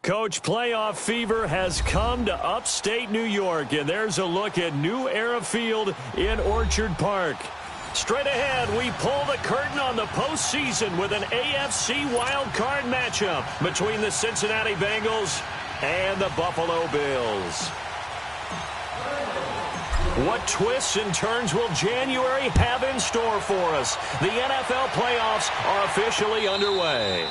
Coach, playoff fever has come to upstate New York, and there's a look at New Era Field in Orchard Park. Straight ahead, we pull the curtain on the postseason with an AFC wildcard matchup between the Cincinnati Bengals and the Buffalo Bills. What twists and turns will January have in store for us? The NFL playoffs are officially underway.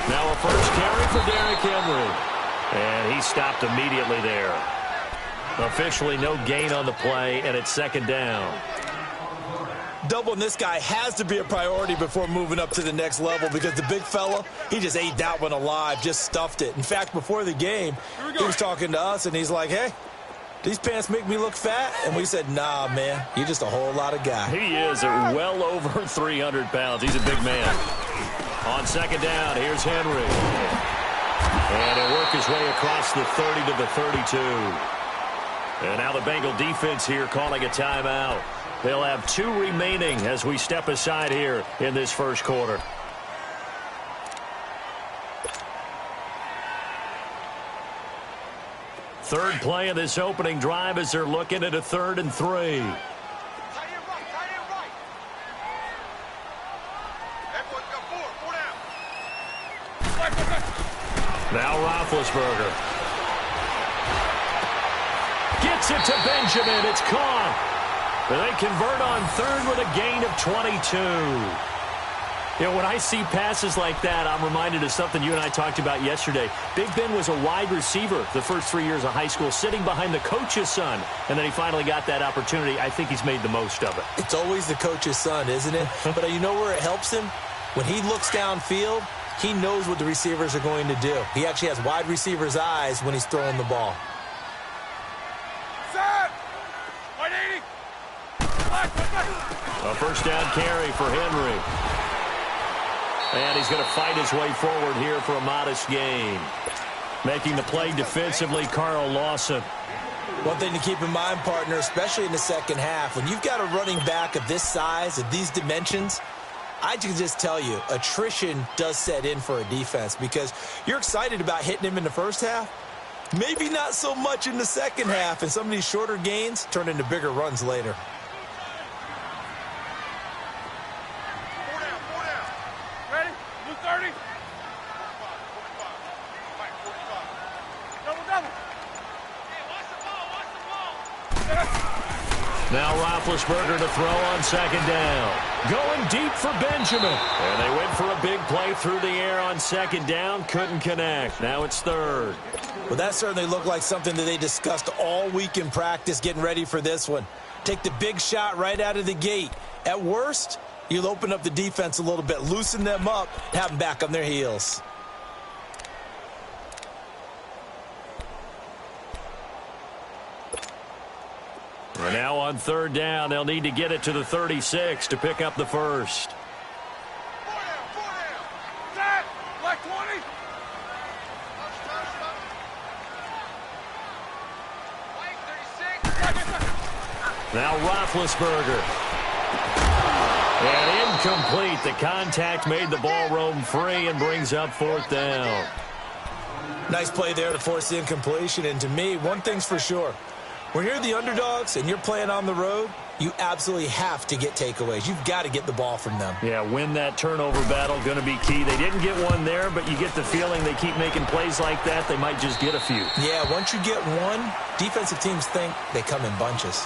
Now a first carry for Derrick Henry. And he stopped immediately there. Officially no gain on the play, and it's second down. Doubling this guy has to be a priority before moving up to the next level because the big fella, he just ate that one alive, just stuffed it. In fact, before the game, he was talking to us, and he's like, hey, these pants make me look fat? And we said, nah, man, you're just a whole lot of guy. He is well over 300 pounds. He's a big man. On second down, here's Henry. And he'll work his way across the 30 to the 32. And now the Bengal defense here calling a timeout. They'll have 2 remaining as we step aside here in this first quarter. Third play of this opening drive as they're looking at a 3rd and 3. Now Roethlisberger. Gets it to Benjamin. It's caught. And they convert on 3rd with a gain of 22. You know, when I see passes like that, I'm reminded of something you and I talked about yesterday. Big Ben was a wide receiver the first 3 years of high school, sitting behind the coach's son. And then he finally got that opportunity. I think he's made the most of it. It's always the coach's son, isn't it? But you know where it helps him? When he looks downfield, he knows what the receivers are going to do. He actually has wide receiver's eyes when he's throwing the ball. A first down carry for Henry. And he's going to fight his way forward here for a modest gain. Making the play defensively, Carl Lawson. One thing to keep in mind, partner, especially in the second half, when you've got a running back of this size, of these dimensions, I can just tell you, attrition does set in for a defense because you're excited about hitting him in the first half. Maybe not so much in the second half, and some of these shorter gains turn into bigger runs later. Now Roethlisberger to throw on second down. Going deep for Benjamin. And they went for a big play through the air on second down. Couldn't connect. Now it's 3rd. Well, that certainly looked like something that they discussed all week in practice getting ready for this one. Take the big shot right out of the gate. At worst, you'll open up the defense a little bit, loosen them up, have them back on their heels. And now on 3rd down, they'll need to get it to the 36 to pick up the first. Now Roethlisberger. And incomplete. The contact made the ball roam free and brings up 4th down. Nice play there to force the incompletion. And to me, one thing's for sure. When you're the underdogs and you're playing on the road, you absolutely have to get takeaways. You've got to get the ball from them. Yeah, win that turnover battle, going to be key. They didn't get one there, but you get the feeling they keep making plays like that, they might just get a few. Yeah, once you get one, defensive teams think they come in bunches.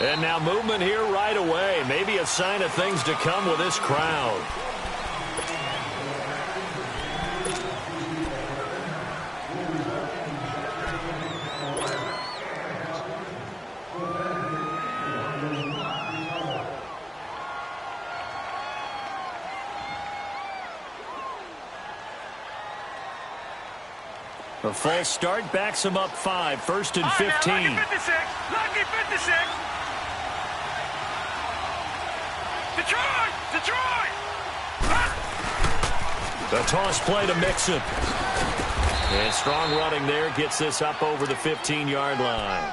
And now movement here right away. Maybe a sign of things to come with this crowd. A false start backs him up 5, 1st and 15. Lucky 56. Lucky 56. Detroit! Detroit! The toss play to Mixon. And strong running there gets this up over the 15-yard line.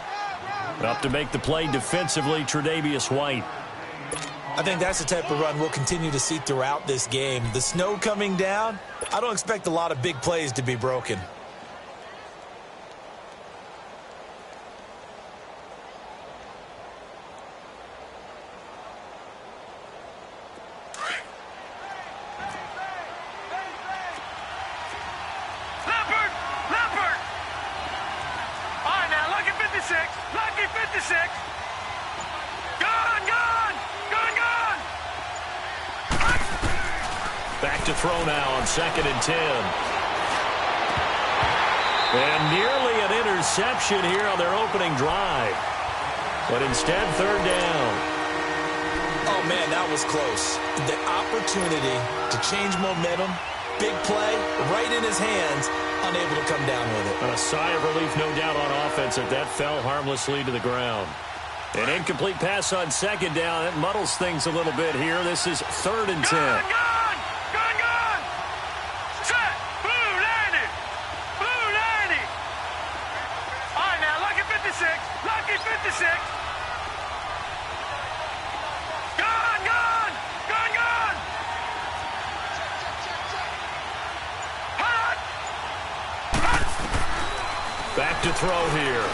Up to make the play defensively, Tre'Davious White. I think that's the type of run we'll continue to see throughout this game. The snow coming down, I don't expect a lot of big plays to be broken. Lucky 56. Gone. Back to throw now on 2nd and 10. And nearly an interception here on their opening drive. But instead, 3rd down. Oh, man, that was close. The opportunity to change momentum, big play, right in his hands, unable to come down with it. And a sigh of relief, no doubt, on offense that fell harmlessly to the ground. An incomplete pass on 2nd down. It muddles things a little bit here. This is 3rd and 10. Gone. Set. Blue landing. All right, now, Lucky 56. Lucky 56. Gone. Hot. Back to throw here.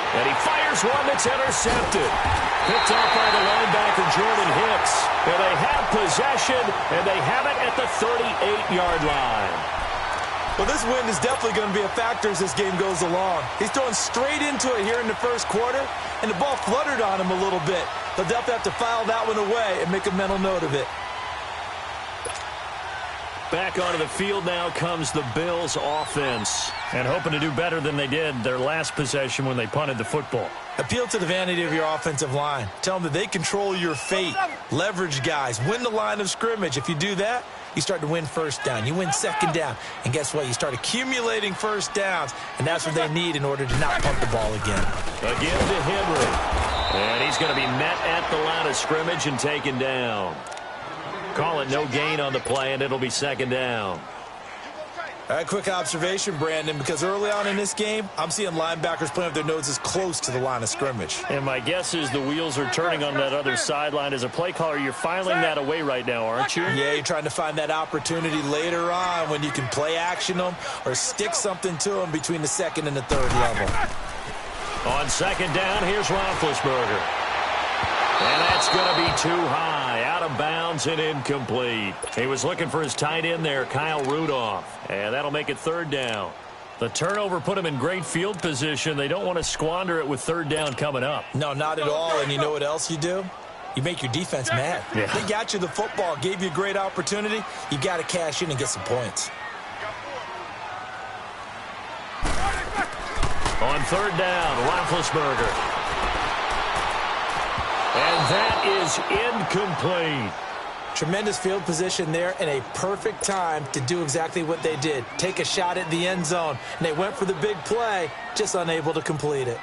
And he fires one that's intercepted. Picked off by the linebacker, Jordan Hicks. And they have possession, and they have it at the 38-yard line. Well, this wind is definitely going to be a factor as this game goes along. He's throwing straight into it here in the first quarter, and the ball fluttered on him a little bit. He'll definitely have to file that one away and make a mental note of it. Back onto the field now comes the Bills offense. And hoping to do better than they did their last possession when they punted the football. Appeal to the vanity of your offensive line. Tell them that they control your fate. Leverage guys. Win the line of scrimmage. If you do that, you start to win 1st down. You win 2nd down. And guess what? You start accumulating 1st downs. And that's what they need in order to not punt the ball again. Again to Henry. And he's going to be met at the line of scrimmage and taken down. Call it no gain on the play, and it'll be 2nd down. All right, quick observation, Brandon, because early on in this game, I'm seeing linebackers playing with their noses close to the line of scrimmage. And my guess is the wheels are turning on that other sideline. As a play caller, you're filing that away right now, aren't you? Yeah, you're trying to find that opportunity later on when you can play action them or stick something to them between the 2nd and the 3rd level. On 2nd down, here's Roethlisberger. And that's going to be too high, out of bounds and incomplete. He was looking for his tight end there, Kyle Rudolph. And that'll make it 3rd down. The turnover put him in great field position. They don't want to squander it with 3rd down coming up. No, not at all. And you know what else you do? You make your defense mad. Yeah. They got you the football, gave you a great opportunity. You got to cash in and get some points. On 3rd down, Roethlisberger. And that is incomplete. Tremendous field position there and a perfect time to do exactly what they did. Take a shot at the end zone. And they went for the big play, just unable to complete it.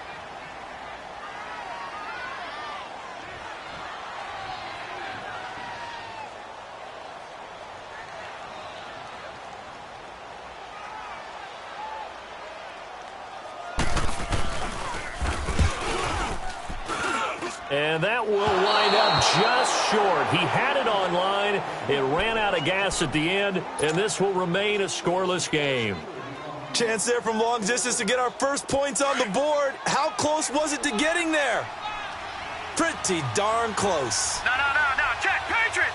And that will wind up just short. He had it on line. It ran out of gas at the end, and this will remain a scoreless game. Chance there from long distance to get our first points on the board. How close was it to getting there? Pretty darn close. No. Check. Patriot.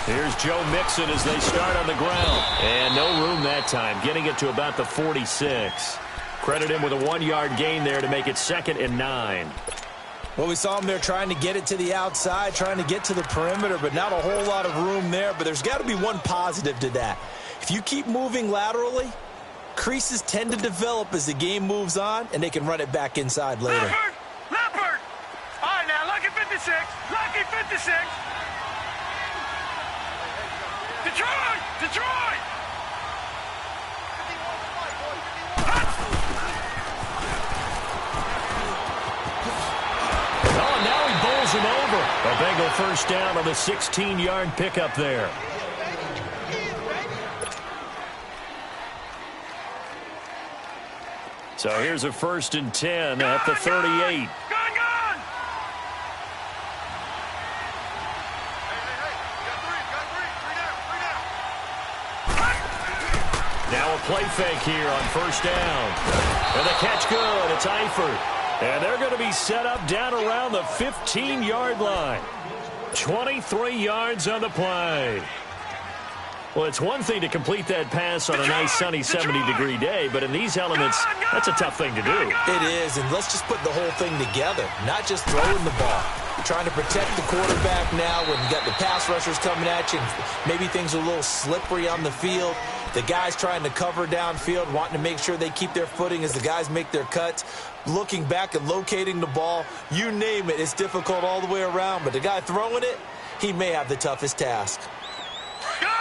Here's Joe Mixon as they start on the ground. And no room that time, getting it to about the 46. Credit him with a 1-yard gain there to make it 2nd and 9. Well, we saw him there trying to get it to the outside, trying to get to the perimeter, but not a whole lot of room there. But there's got to be one positive to that. If you keep moving laterally, creases tend to develop as the game moves on, and they can run it back inside later. Leopard! All right, now, lucky 56. Lucky 56. Detroit! Oh, now he bowls him over. A Bengal first down on the 16-yard pickup there. So here's a 1st and 10 at the 38. Gone! Now a play fake here on 1st down. And the catch good. It's Eifert. And they're going to be set up down around the 15-yard line. 23 yards on the play. Well, it's one thing to complete that pass on a nice sunny 70-degree day, but in these elements, that's a tough thing to do. It is, and let's just put the whole thing together, not just throwing the ball. You're trying to protect the quarterback now when you got the pass rushers coming at you. Maybe things are a little slippery on the field. The guys trying to cover downfield, wanting to make sure they keep their footing as the guys make their cuts. Looking back and locating the ball, you name it, it's difficult all the way around. But the guy throwing it, he may have the toughest task. Gone!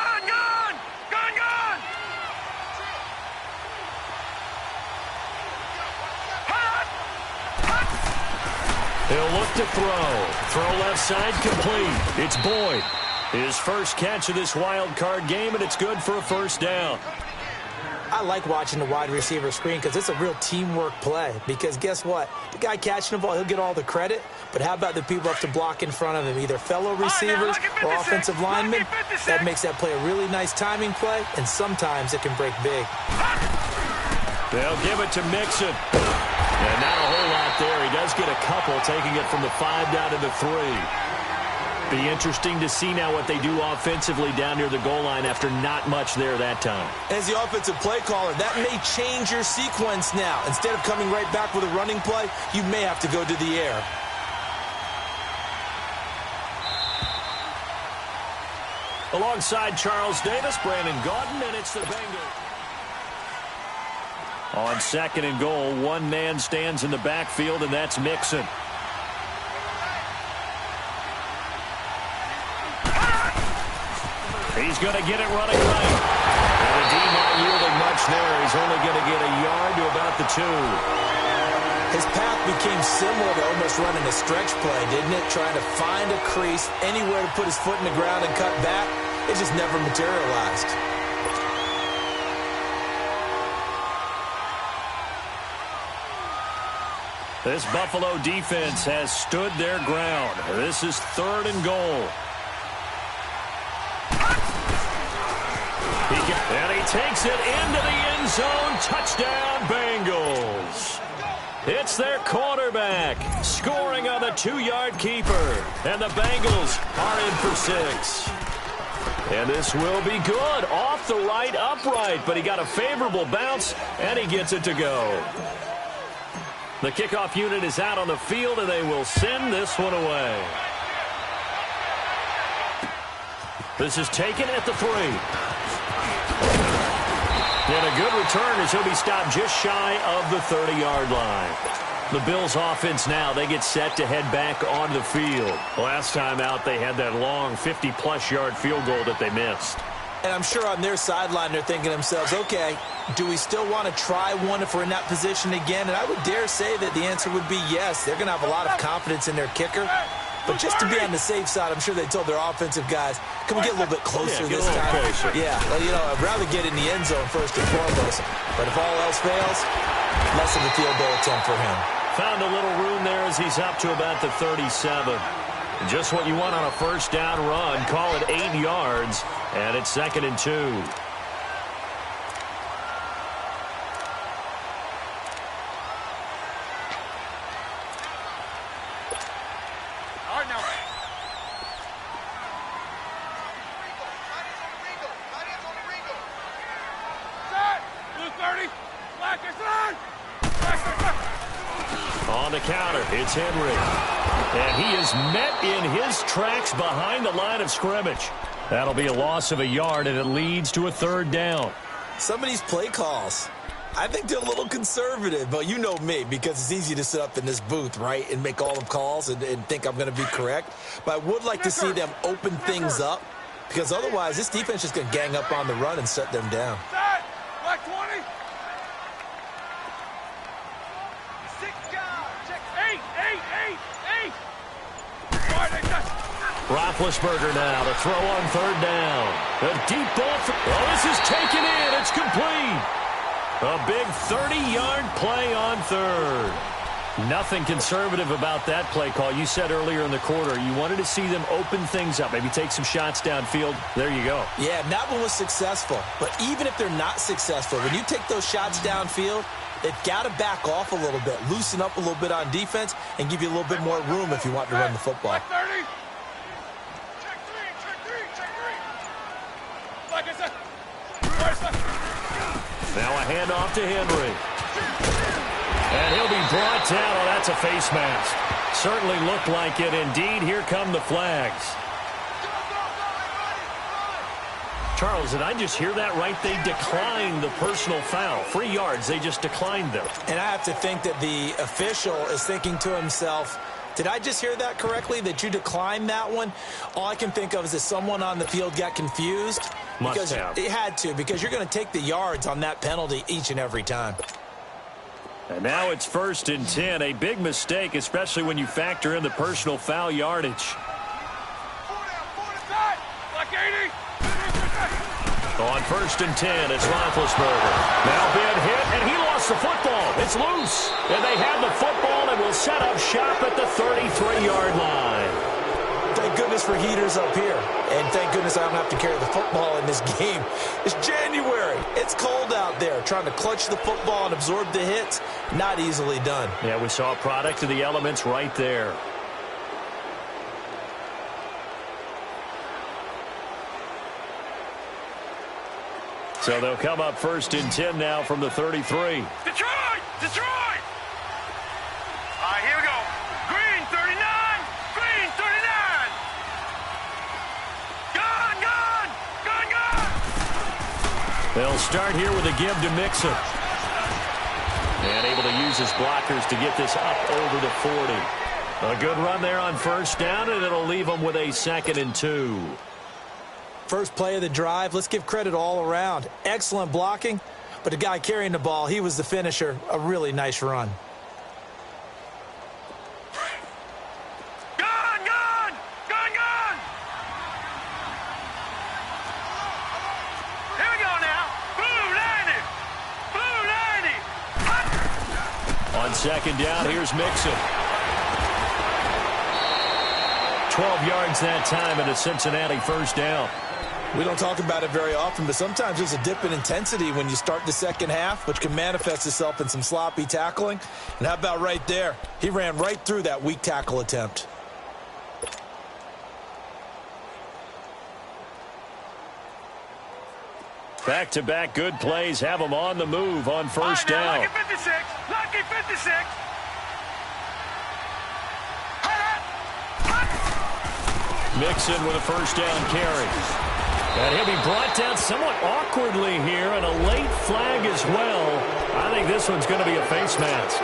He'll look to throw. Throw left side complete. It's Boyd. His first catch of this wild card game, and it's good for a 1st down. I like watching the wide receiver screen because it's a real teamwork play. Because guess what? The guy catching the ball, he'll get all the credit. But how about the people have to block in front of him, either fellow receivers or offensive linemen? That makes that play a really nice timing play, and sometimes it can break big. They'll give it to Mixon. And not a whole lot there. He does get a couple, taking it from the 5 down to the 3. Be interesting to see now what they do offensively down near the goal line after not much there that time. As the offensive play caller, that may change your sequence now. Instead of coming right back with a running play, you may have to go to the air. Alongside Charles Davis, Brandon Gaudin, and it's the Bengals. On 2nd and goal, one man stands in the backfield, and that's Mixon. He's going to get it running right. And the D not yielding much there. He's only going to get a yard to about the 2. His path became similar to almost running a stretch play, didn't it? Trying to find a crease, anywhere to put his foot in the ground and cut back. It just never materialized. This Buffalo defense has stood their ground. This is 3rd and goal. And he takes it into the end zone. Touchdown, Bengals. It's their quarterback scoring on the 2-yard keeper. And the Bengals are in for 6. And this will be good. Off the right upright, but he got a favorable bounce, and he gets it to go. The kickoff unit is out on the field, and they will send this one away. This is taken at the 3. And a good return as he'll be stopped just shy of the 30-yard line. The Bills offense now, they get set to head back onto the field. Last time out, they had that long 50-plus yard field goal that they missed. And I'm sure on their sideline, they're thinking to themselves, okay, do we still want to try one if we're in that position again? And I would dare say that the answer would be yes. They're going to have a lot of confidence in their kicker. But just to be on the safe side, I'm sure they told their offensive guys, can we get a little bit closer this time? Closer. Yeah, well, you know, I'd rather get in the end zone first and foremost. But if all else fails, less of a field goal attempt for him. Found a little room there as he's up to about the 37. Just what you want on a first down run. Call it 8 yards, and it's 2nd and 2. counter. It's Henry. And he is met in his tracks behind the line of scrimmage. That'll be a loss of a yard, and it leads to a third down. Some of these play calls, I think they're a little conservative, but you know me, because it's easy to sit up in this booth, right, and make all the calls and think I'm going to be correct. But I would like to see them open things up, because otherwise this defense is going to gang up on the run and shut them down. Black 20. 6 guys. Check 8. Roethlisberger now to throw on third down. A deep ball. This is taken in. It's complete. A big 30-yard play on third. Nothing conservative about that play call. You said earlier in the quarter you wanted to see them open things up, maybe take some shots downfield. There you go. Yeah, and that one was successful. But even if they're not successful, when you take those shots downfield, they've got to back off a little bit, loosen up a little bit on defense, and give you a little bit more room if you want to run the football. 30. Check 3. Like I said. Now a handoff to Henry. And he'll be brought down. Oh, that's a face mask. Certainly looked like it. Indeed, here come the flags. Charles, did I just hear that right? They declined the personal foul. 3 yards, they just declined them. And I have to think that the official is thinking to himself, did I just hear that correctly, that you declined that one? All I can think of is that someone on the field got confused. Must have. It had to, because you're going to take the yards on that penalty each and every time. And now it's 1st and 10. A big mistake, especially when you factor in the personal foul yardage. Like 80. On 1st and 10, it's Roethlisberger. Now being hit, and he lost the football. It's loose. And they have the football and will set up shop at the 33-yard line. Thank goodness for heaters up here. And thank goodness I don't have to carry the football in this game. It's January. It's cold out there. Trying to clutch the football and absorb the hits, not easily done. Yeah, we saw a product of the elements right there. So they'll come up 1st and 10 now from the 33. Detroit! All right, here we go. Green 39. Green 39. Gone. They'll start here with a give to Mixon. And able to use his blockers to get this up over to 40. A good run there on 1st down, and it'll leave them with a 2nd and 2. First play of the drive, let's give credit all around. Excellent blocking, but the guy carrying the ball, he was the finisher. A really nice run. Gone. Here we go now. Blue 90. On 2nd down, here's Mixon. 12 yards that time and a Cincinnati 1st down. We don't talk about it very often, but sometimes there's a dip in intensity when you start the second half, which can manifest itself in some sloppy tackling. And how about right there? He ran right through that weak tackle attempt. Back-to-back good plays have them on the move on 1st down. Lucky 56. Lucky 56. Mixon with a 1st down carry. And he'll be brought down somewhat awkwardly here, and a late flag as well. I think this one's going to be a face mask.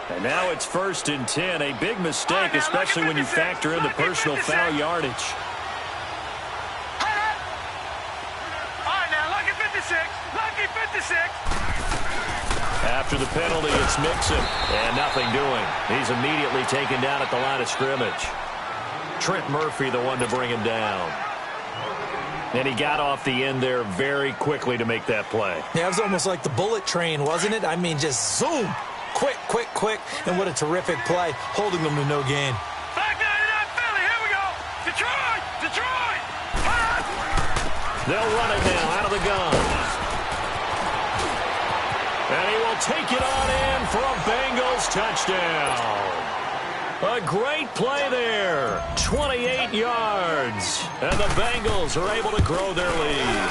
And now it's 1st and 10. A big mistake, especially when you factor in the personal foul yardage. All right, now, lucky 56. Lucky 56. After the penalty, it's Mixon. And nothing doing. He's immediately taken down at the line of scrimmage. Trent Murphy, the one to bring him down. And he got off the end there very quickly to make that play. Yeah, it was almost like the bullet train, wasn't it? I mean, just zoom. Quick. And what a terrific play, holding them to no gain. Back 99 Philly. Here we go. Detroit. They'll run it now out of the gun. And he will take it on in for a Bengals touchdown. A great play there. 28 yards. And the Bengals are able to grow their lead.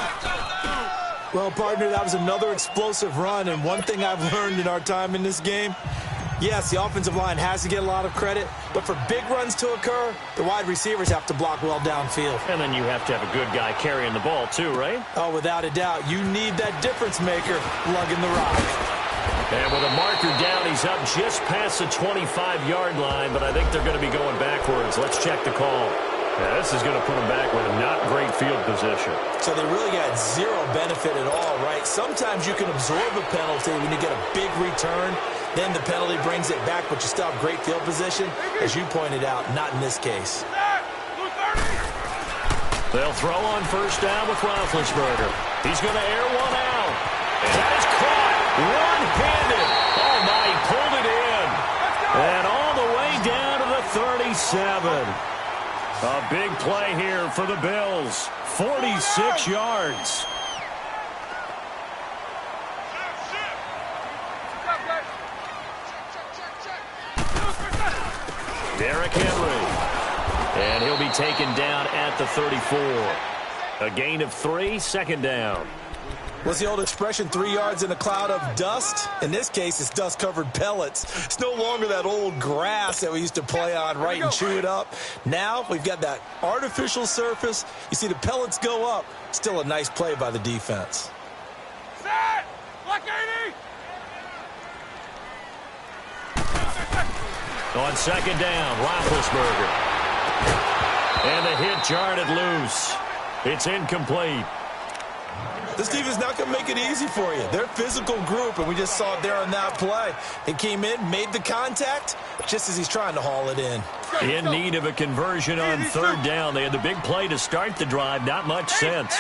Well, partner, that was another explosive run. And one thing I've learned in our time in this game, yes, the offensive line has to get a lot of credit, but for big runs to occur, the wide receivers have to block well downfield. And then you have to have a good guy carrying the ball too, right? Oh, without a doubt. You need that difference maker lugging the rock. And with a marker down, he's up just past the 25-yard line, but I think they're going to be going backwards. Let's check the call. Yeah, this is going to put them back with a not great field position. So they really got zero benefit at all, right? Sometimes you can absorb a penalty when you get a big return. Then the penalty brings it back, but you still have great field position. As you pointed out, not in this case. They'll throw on first down with Roethlisberger. He's going to air one out. And that is caught one-handed. Oh, my, he pulled it in. And all the way down to the 37. A big play here for the Bills. 46 yards. Derrick Henry. And he'll be taken down at the 34. A gain of 3, second down. What's the old expression, 3 yards in a cloud of dust? In this case, it's dust-covered pellets. It's no longer that old grass that we used to play on, right, and chew it up. Now we've got that artificial surface. You see the pellets go up. Still a nice play by the defense. Set! Look, 80! On second down, Roethlisberger. And the hit jarred it loose. It's incomplete. This defense is not going to make it easy for you. They're a physical group, and we just saw it there on that play. He came in, made the contact, just as he's trying to haul it in. In need of a conversion on third down. They had the big play to start the drive. Not much sense.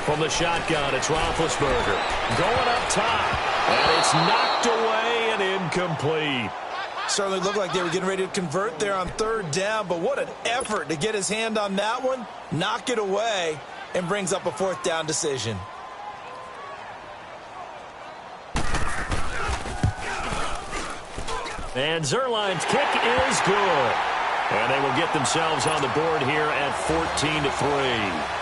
From the shotgun, it's Roethlisberger. Going up top. And it's knocked away and incomplete. Certainly looked like they were getting ready to convert there on third down, but what an effort to get his hand on that one, knock it away, and brings up a fourth down decision. And Zerline's kick is good. And they will get themselves on the board here at 14-3.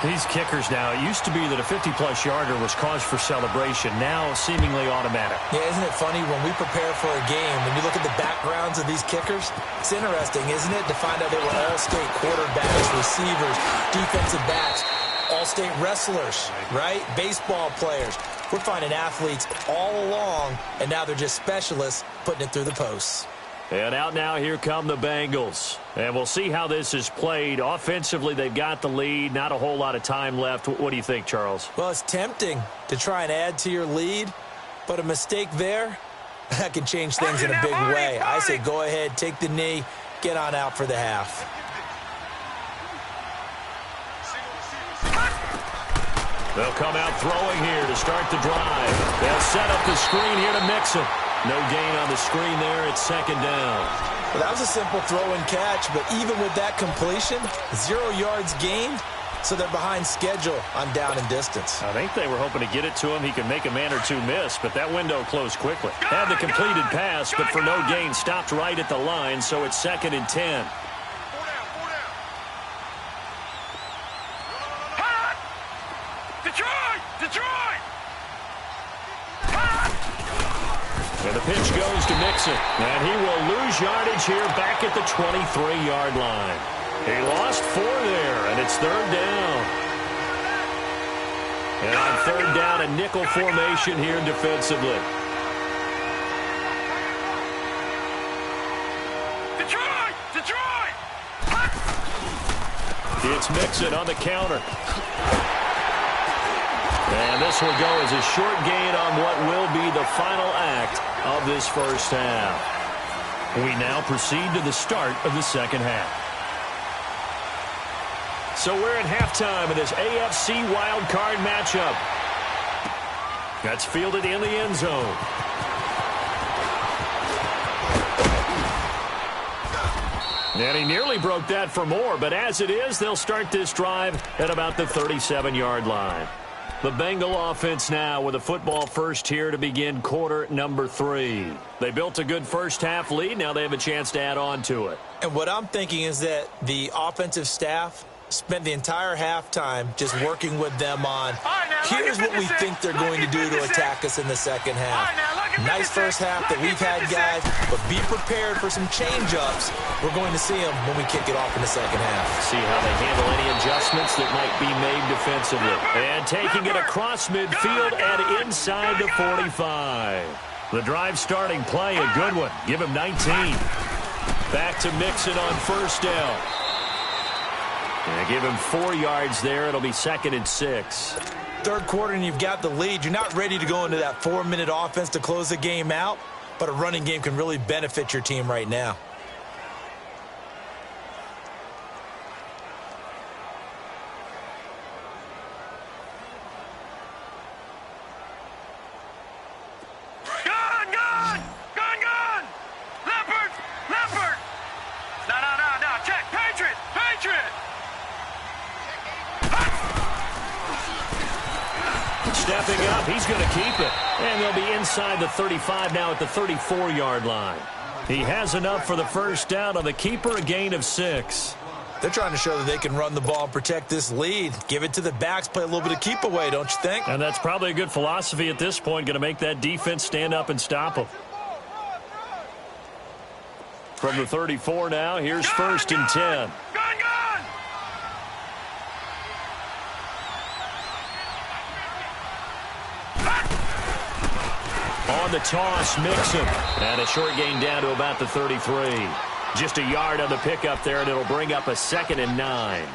These kickers now, it used to be that a 50-plus yarder was cause for celebration. Now, seemingly automatic. Yeah, isn't it funny when we prepare for a game, when you look at the backgrounds of these kickers, it's interesting, isn't it, to find out they were all-state quarterbacks, receivers, defensive backs, all-state wrestlers, right? Baseball players. We're finding athletes all along, and now they're just specialists putting it through the posts. And out now, here come the Bengals. And we'll see how this is played. Offensively, they've got the lead. Not a whole lot of time left. What do you think, Charles? Well, it's tempting to try and add to your lead, but a mistake there, that can change things in a big way. I say go ahead, take the knee, get on out for the half. They'll come out throwing here to start the drive. They'll set up the screen here to mix it. No gain on the screen there. It's second down. Well, that was a simple throw and catch, but even with that completion, 0 yards gained, so they're behind schedule on down and distance. I think they were hoping to get it to him. He could make a man or two miss, but that window closed quickly. Had the completed pass, but for no gain, stopped right at the line, so it's 2nd and 10. Detroit! And the pitch goes to Mixon. And he will lose yardage here back at the 23-yard line. He lost 4 there, and it's third down. And on third down, a nickel formation here defensively. Detroit! It's Mixon on the counter. And this will go as a short gain on what will be the final act of this first half. We now proceed to the start of the second half. So we're at halftime of this AFC wildcard matchup. That's fielded in the end zone. And he nearly broke that for more, but as it is, they'll start this drive at about the 37-yard line. The Bengal offense now with a football first here to begin quarter number 3. They built a good first-half lead. Now they have a chance to add on to it. And what I'm thinking is that the offensive staff spent the entire halftime just working with them on, here's what we think they're going to do to attack us in the second half. Nice first half that we've had, guys, but be prepared for some change-ups. We're going to see them when we kick it off in the second half. See how they handle any adjustments that might be made defensively. And taking it across midfield and inside the 45. The drive starting play, a good one. Give him 19. Back to Mixon on first down. And give him 4 yards there. It'll be 2nd and 6. Third quarter and you've got the lead. You're not ready to go into that 4-minute offense to close the game out, but a running game can really benefit your team right now. Gone! Leopard! No, check, Patriot! Stepping up, he's going to keep it. And they'll be inside the 35 now at the 34-yard line. He has enough for the first down on the keeper, a gain of 6. They're trying to show that they can run the ball and protect this lead. Give it to the backs, play a little bit of keep away, don't you think? And that's probably a good philosophy at this point, going to make that defense stand up and stop them. From the 34 now, here's 1st and 10. Gone! On the toss, Mixon. And a short gain down to about the 33. Just a yard on the pickup there, and it'll bring up a 2nd and 9.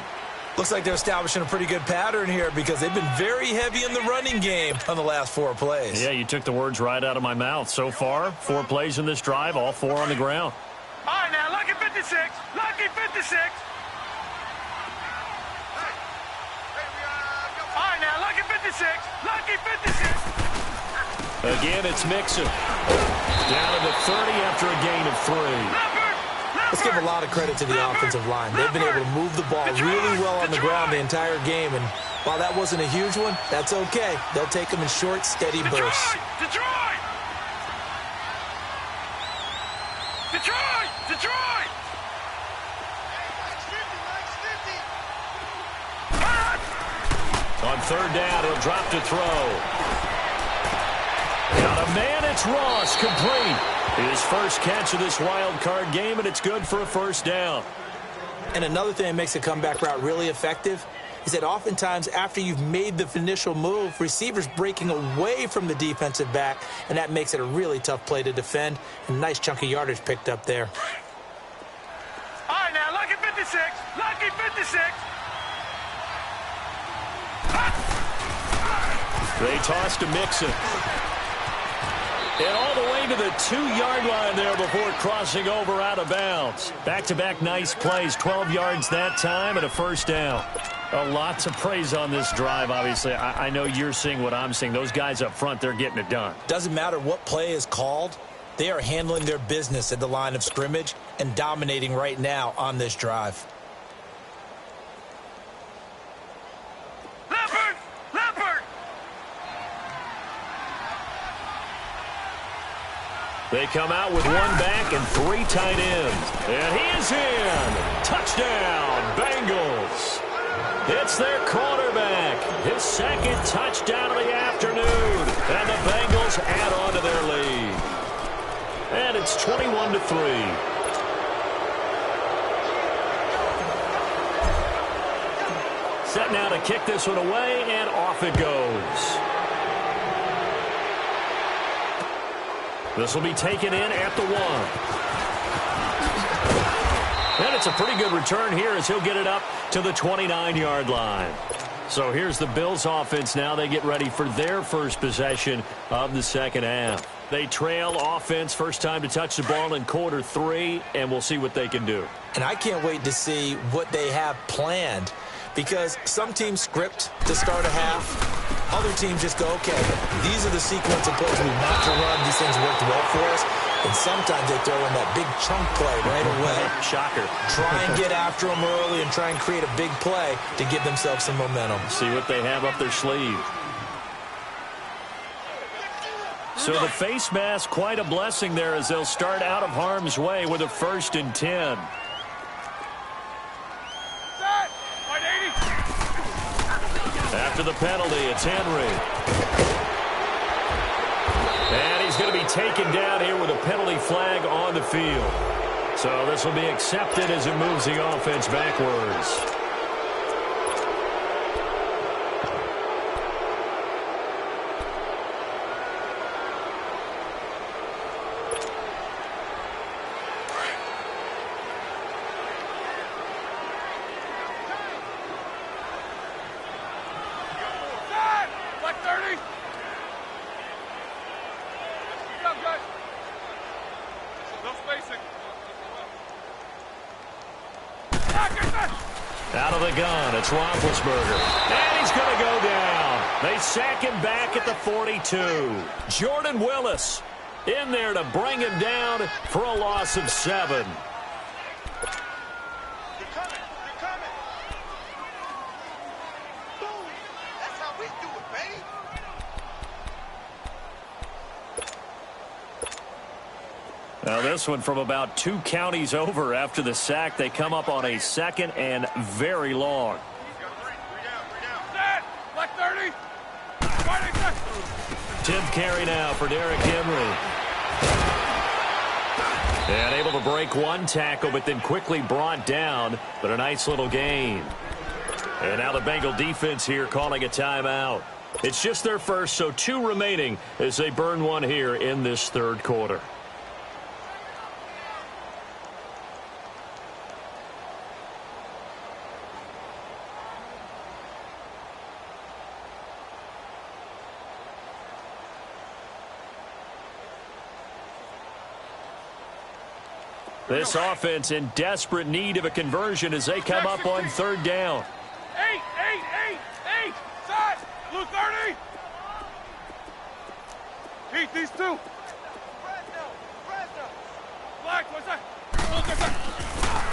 Looks like they're establishing a pretty good pattern here because they've been very heavy in the running game on the last 4 plays. Yeah, you took the words right out of my mouth. So far, 4 plays in this drive, all 4 on the ground. All right, now, lucky 56. Lucky 56. Again, it's Mixon. Down to the 30 after a gain of 3. Let's give a lot of credit to the offensive line. They've been able to move the ball really well on the ground the entire game, and while that wasn't a huge one, that's okay. They'll take them in short, steady bursts. Detroit! On 3rd down, he'll drop to throw. Got a man, it's Ross, complete. His first catch of this wild card game, and it's good for a first down. And another thing that makes a comeback route really effective is that oftentimes after you've made the initial move, receivers breaking away from the defensive back, and that makes it a really tough play to defend. A nice chunk of yardage picked up there. All right, now, lucky 56. They toss to Mixon. And all the way to the 2-yard line there before crossing over out of bounds. Back-to-back nice plays, 12 yards that time and a first down. A lot to praise on this drive, obviously. I know you're seeing what I'm seeing. Those guys up front, they're getting it done. Doesn't matter what play is called. They are handling their business at the line of scrimmage and dominating right now on this drive. Leopard! They come out with 1 back and 3 tight ends. And he is in. Touchdown, Bengals. It's their quarterback. His 2nd touchdown of the afternoon. And the Bengals add on to their lead. And it's 21-3. Set now to kick this one away, and off it goes. This will be taken in at the 1. And it's a pretty good return here as he'll get it up to the 29-yard line. So here's the Bills offense now. They get ready for their first possession of the second half. They trail offense, first time to touch the ball in quarter 3, and we'll see what they can do. And I can't wait to see what they have planned, because some teams script to start a half. Other teams just go, okay, these are the sequence of plays we want to run. These things worked well for us. And sometimes they throw in that big chunk play right away. Shocker. Try and get after them early and try and create a big play to give themselves some momentum. See what they have up their sleeve. So the face mask, quite a blessing there as they'll start out of harm's way with a 1st and 10. After the penalty, it's Henry. And he's going to be taken down here with a penalty flag on the field. So this will be accepted as it moves the offense backwards. Out of the gun, it's Roethlisberger. And he's going to go down. They sack him back at the 42. Jordan Willis in there to bring him down for a loss of 7. They're coming. Boom. That's how we do it, baby. Now this one from about 2 counties over after the sack. They come up on a 2nd and very long. Set. Black 30. 10th carry now for Derrick Henry. And able to break one tackle, but then quickly brought down. But a nice little gain. And now the Bengal defense here calling a timeout. It's just their first, so 2 remaining as they burn one here in this 3rd quarter. This offense in desperate need of a conversion as they come up on 3rd down. 8. Set. Blue 30. Heat these 2. Black, what's that?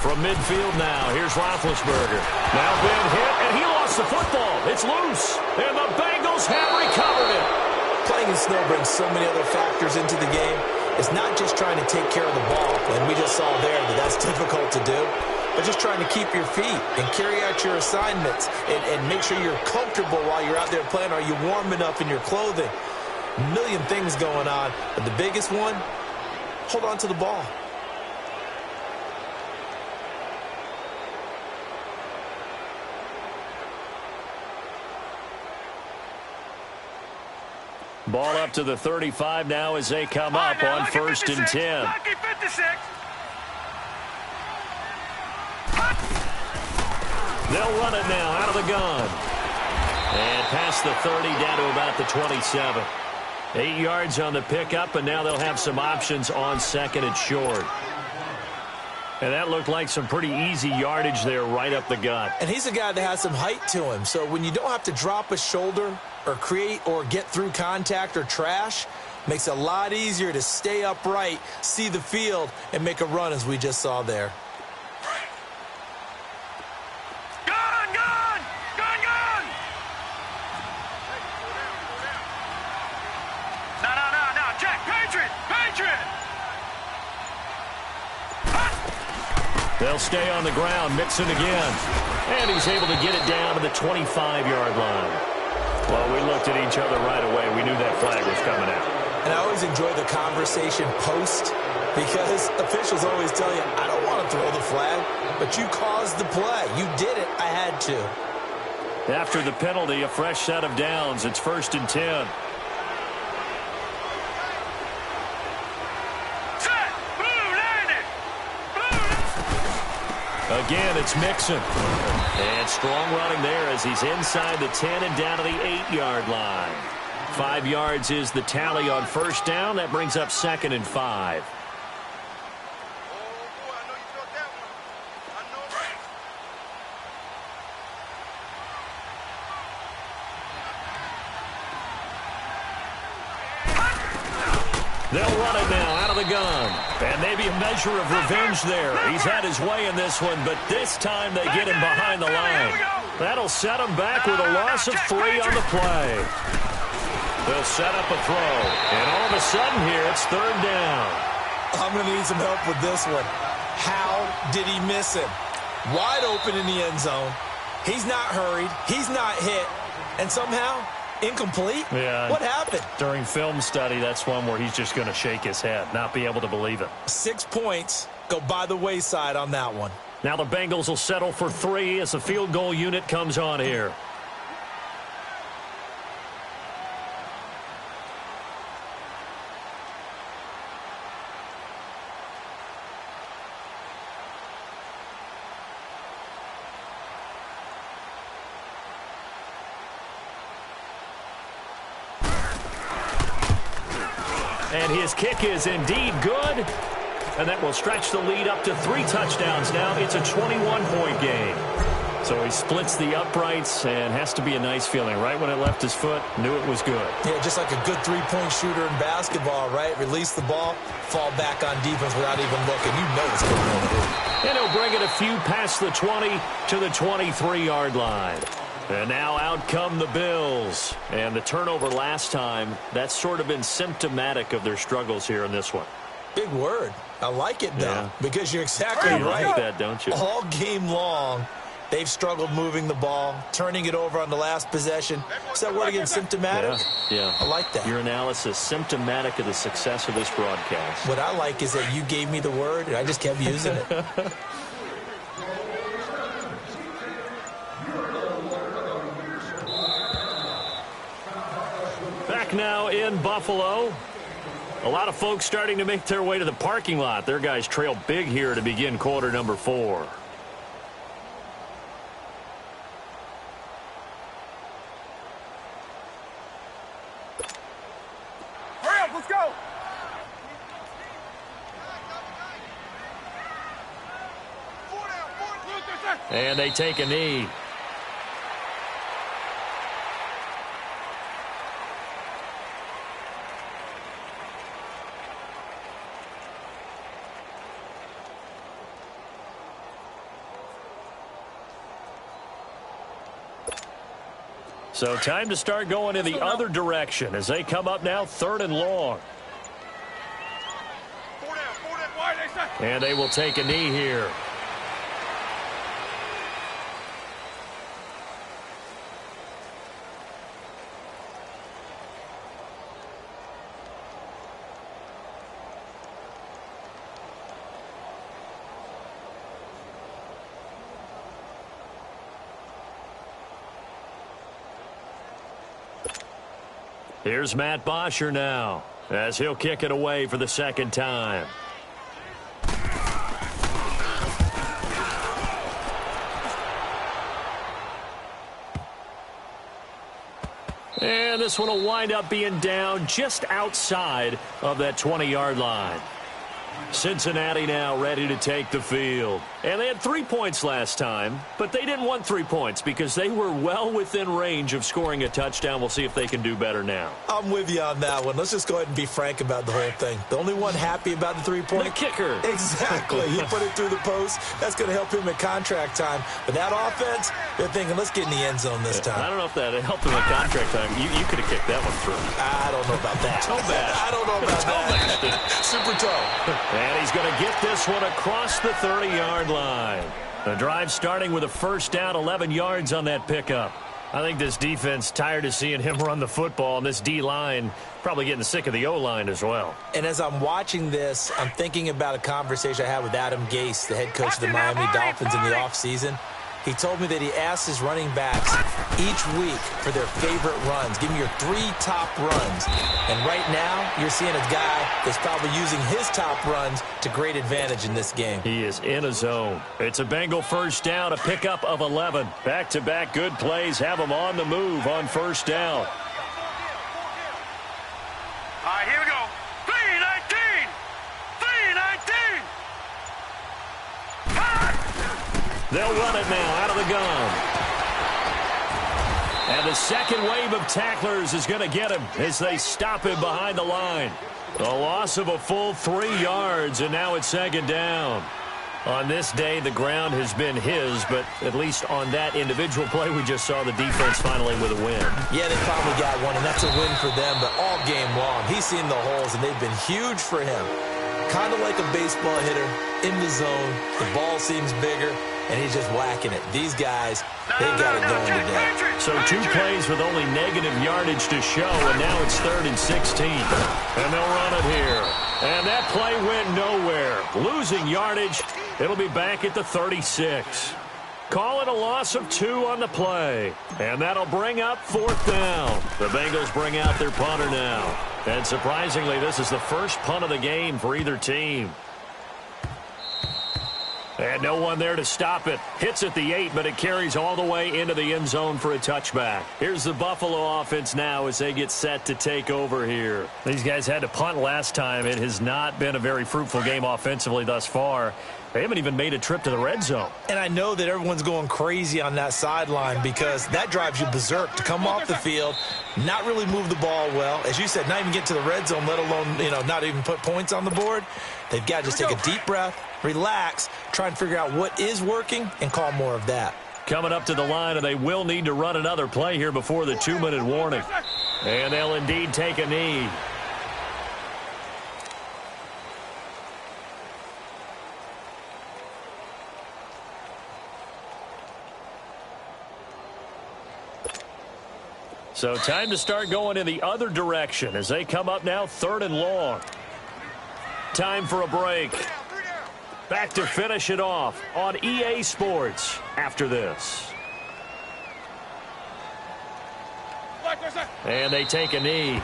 From midfield now, here's Roethlisberger. Now been hit, and he lost the football. It's loose, and the Bengals have recovered it. Playing in snow brings so many other factors into the game. It's not just trying to take care of the ball, and we just saw there that that's difficult to do, but just trying to keep your feet and carry out your assignments and make sure you're comfortable while you're out there playing. Are you warm enough in your clothing? A million things going on, but the biggest one, hold on to the ball. Ball up to the 35 now as they come up on 1st and 10. Lucky 56. They'll run it now out of the gun. And past the 30 down to about the 27. 8 yards on the pickup, and now they'll have some options on 2nd and short. And that looked like some pretty easy yardage there right up the gut. And he's a guy that has some height to him, so when you don't have to drop a shoulder or create or get through contact or trash, makes it a lot easier to stay upright, see the field, and make a run as we just saw there. Gun! No, Jack, Patriot! They'll stay on the ground, Mixon again. And he's able to get it down to the 25-yard line. Well, we looked at each other right away. We knew that flag was coming out. And I always enjoy the conversation post because officials always tell you, I don't want to throw the flag, but you caused the play. You did it. I had to. After the penalty, a fresh set of downs. It's 1st and 10. Again, it's Mixon. And strong running there as he's inside the 10 and down to the 8-yard line. 5 yards is the tally on 1st down. That brings up 2nd and 5. They'll run it now out of the gun. And maybe a measure of revenge there. He's had his way in this one, but this time they get him behind the line. That'll set him back with a loss of 3 on the play. They'll set up a throw. And all of a sudden here, it's 3rd down. I'm going to need some help with this one. How did he miss him? Wide open in the end zone. He's not hurried. He's not hit. And somehow, incomplete? Yeah. What happened? During film study, that's one where he's just going to shake his head, not be able to believe it. 6 points go by the wayside on that one. Now the Bengals will settle for 3 as the field goal unit comes on here. And his kick is indeed good. And that will stretch the lead up to 3 touchdowns now. It's a 21-point game. So he splits the uprights and has to be a nice feeling. Right when it left his foot, knew it was good. Yeah, just like a good 3-point shooter in basketball, right? Release the ball, fall back on defense without even looking. You know it's going on the hoop. And he'll bring it a few past the 20 to the 23-yard line. And now out come the Bills. And the turnover last time, that's sort of been symptomatic of their struggles here in this one. Big word. I like it, though, Yeah. because you're exactly You right. like that, don't you? All game long, they've struggled moving the ball, turning it over on the last possession. Is that word again, symptomatic? Yeah. I like that. Your analysis, symptomatic of the success of this broadcast. What I like is that you gave me the word, and I just kept using it. Back now in Buffalo. A lot of folks starting to make their way to the parking lot. Their guys trail big here to begin quarter number 4. Hurry up, let's go. And they take a knee. So time to start going in the other direction as they come up now 3rd and long. And they will take a knee here. Here's Matt Bosher now as he'll kick it away for the 2nd time. And this one will wind up being down just outside of that 20-yard line. Cincinnati now ready to take the field. And they had 3 points last time, but they didn't want 3 points because they were well within range of scoring a touchdown. We'll see if they can do better now. I'm with you on that one. Let's just go ahead and be frank about the whole thing. The only one happy about the 3-point? The kicker. Exactly. He put it through the post. That's going to help him at contract time. But that offense, they're thinking, let's get in the end zone this time. I don't know if that helped him at contract time. You could have kicked that one through. I don't know about that. Toe bash. I don't know about that. Super toe. And he's going to get this one across the 30-yard line. The drive starting with a 1st down, 11 yards on that pickup. I think this defense tired of seeing him run the football, and this D-line probably getting sick of the O-line as well. And as I'm watching this, I'm thinking about a conversation I had with Adam Gase, the head coach of the Miami Dolphins in the offseason. He told me that he asked his running backs each week for their favorite runs. Give me your 3 top runs. And right now, you're seeing a guy that's probably using his top runs to great advantage in this game. He is in a zone. It's a Bengal 1st down, a pickup of 11. Back-to-back good plays have him on the move on 1st down. All right, here we go. 3-19. 3-19. They'll run it now out of the gun. And the second wave of tacklers is going to get him as they stop him behind the line. A loss of a full 3 yards, and now it's second down. On this day, the ground has been his, but at least on that individual play, we just saw the defense finally with a win. Yeah, they probably got one, and that's a win for them, but all game long, he's seen the holes, and they've been huge for him. Kind of like a baseball hitter in the zone. The ball seems bigger, and he's just whacking it. These guys, they got it going today. So 2 plays with only negative yardage to show, and now it's 3rd and 16. And they'll run it here. And that play went nowhere. Losing yardage. It'll be back at the 36. Call it a loss of 2 on the play. And that'll bring up 4th down. The Bengals bring out their punter now. And surprisingly, this is the first punt of the game for either team. And no one there to stop it. Hits at the 8, but it carries all the way into the end zone for a touchback. Here's the Buffalo offense now as they get set to take over here. These guys had to punt last time. It has not been a very fruitful game offensively thus far. They haven't even made a trip to the red zone. And I know that everyone's going crazy on that sideline because that drives you berserk to come off the field, not really move the ball well. As you said, not even get to the red zone, let alone, not even put points on the board. They've got to just take a deep breath, relax, try and figure out what is working, and call more of that. Coming up to the line, and they will need to run another play here before the 2-minute warning. And they'll indeed take a knee. So time to start going in the other direction as they come up now 3rd and long. Time for a break. Back to finish it off on EA Sports after this. And they take a knee.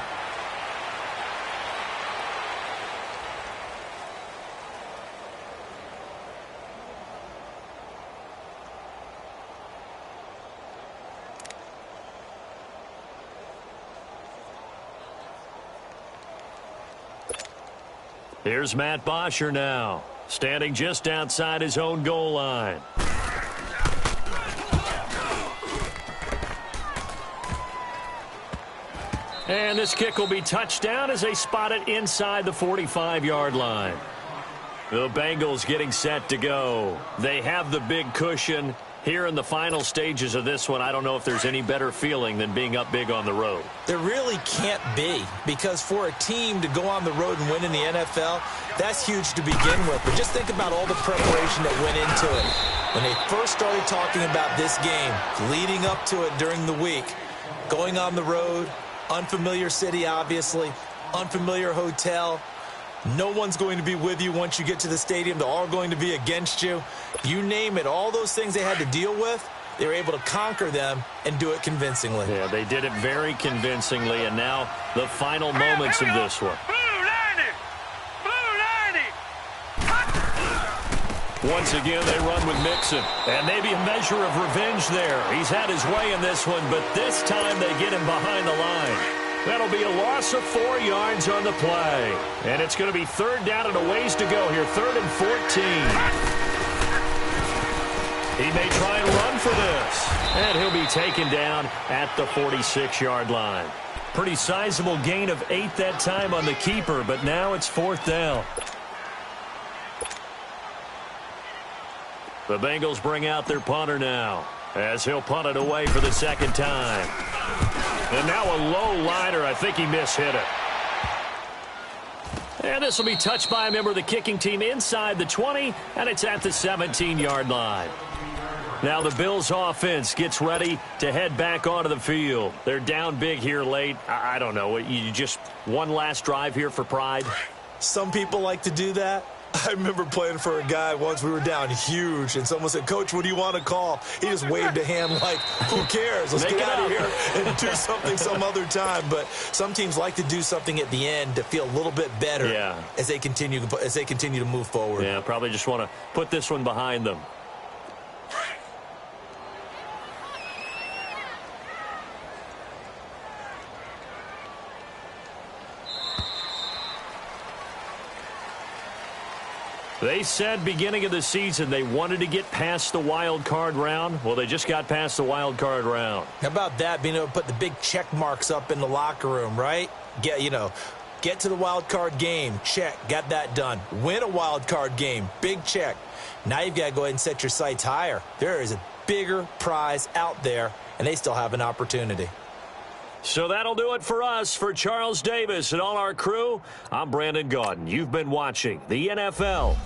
Here's Matt Bosher now, standing just outside his own goal line. And this kick will be touchdown as they spot it inside the 45-yard line. The Bengals getting set to go. They have the big cushion. Here in the final stages of this one, I don't know if there's any better feeling than being up big on the road. There really can't be, because for a team to go on the road and win in the NFL, that's huge to begin with. But just think about all the preparation that went into it. When they first started talking about this game, leading up to it during the week, going on the road, unfamiliar city, obviously, unfamiliar hotel. No one's going to be with you once you get to the stadium. They're all going to be against you. You name it, all those things they had to deal with, they were able to conquer them and do it convincingly. Yeah, they did it very convincingly, and now the final moments of this one. Once again, they run with Mixon, and maybe a measure of revenge there. He's had his way in this one, but this time they get him behind the line. That'll be a loss of 4 yards on the play. And it's going to be 3rd down and a ways to go here, 3rd and 14. He may try and run for this. And he'll be taken down at the 46-yard line. Pretty sizable gain of 8 that time on the keeper, but now it's 4th down. The Bengals bring out their punter now, as he'll punt it away for the 2nd time. And now a low liner. I think he mishit it. And this will be touched by a member of the kicking team inside the 20, and it's at the 17-yard line. Now the Bills offense gets ready to head back onto the field. They're down big here late. I don't know. You just one last drive here for pride? Some people like to do that. I remember playing for a guy once. We were down huge, and someone said, "Coach, what do you want to call?" He just waved a hand like, who cares? Let's get out of here and do something some other time. But some teams like to do something at the end to feel a little bit better as they continue to move forward. Yeah, probably just want to put this one behind them. They said beginning of the season they wanted to get past the wild card round. Well, they just got past the wild card round. How about that, being able to put the big check marks up in the locker room, right? Get to the wild card game. Check. Got that done. Win a wild card game. Big check. Now you've got to go ahead and set your sights higher. There is a bigger prize out there, and they still have an opportunity. So that'll do it for us. For Charles Davis and all our crew, I'm Brandon Gaudin. You've been watching the NFL.